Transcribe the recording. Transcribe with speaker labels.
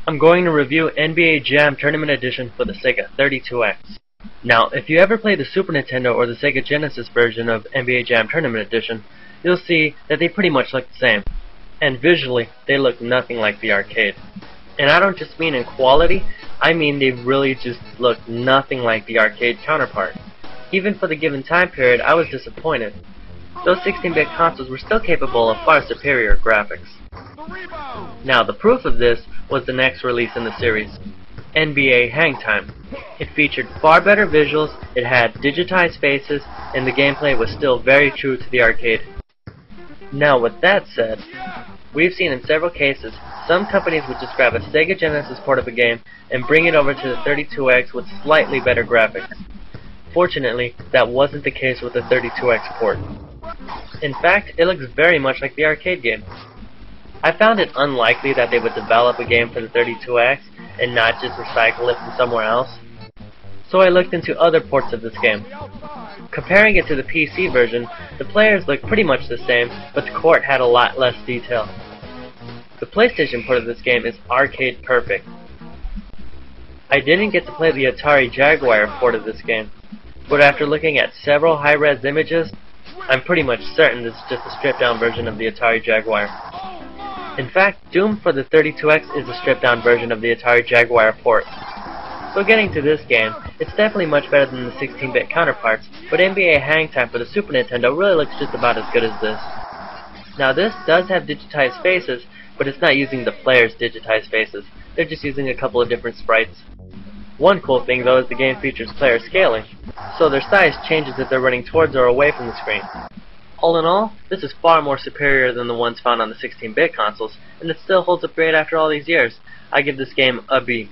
Speaker 1: I'm going to review NBA Jam Tournament Edition for the Sega 32X. Now, if you ever played the Super Nintendo or the Sega Genesis version of NBA Jam Tournament Edition, you'll see that they pretty much look the same. And visually, they look nothing like the arcade. And I don't just mean in quality, I mean they really just look nothing like the arcade counterpart. Even for the given time period, I was disappointed. Those 16-bit consoles were still capable of far superior graphics. Now, the proof of this was the next release in the series, NBA Hang Time. It featured far better visuals, it had digitized faces, and the gameplay was still very true to the arcade. Now, with that said, we've seen in several cases, some companies would just grab a Sega Genesis port of a game and bring it over to the 32X with slightly better graphics. Fortunately, that wasn't the case with the 32X port. In fact, it looks very much like the arcade game. I found it unlikely that they would develop a game for the 32X and not just recycle it from somewhere else, so I looked into other ports of this game. Comparing it to the PC version, the players looked pretty much the same, but the court had a lot less detail. The PlayStation port of this game is arcade perfect. I didn't get to play the Atari Jaguar port of this game, but after looking at several high-res images, I'm pretty much certain this is just a stripped-down version of the Atari Jaguar. In fact, Doom for the 32X is a stripped-down version of the Atari Jaguar port. So getting to this game, it's definitely much better than the 16-bit counterparts, but NBA Hang Time for the Super Nintendo really looks just about as good as this. Now this does have digitized faces, but it's not using the players' digitized faces. They're just using a couple of different sprites. One cool thing though is the game features player scaling, so their size changes if they're running towards or away from the screen. All in all, this is far more superior than the ones found on the 16-bit consoles, and it still holds up great after all these years. I give this game a B.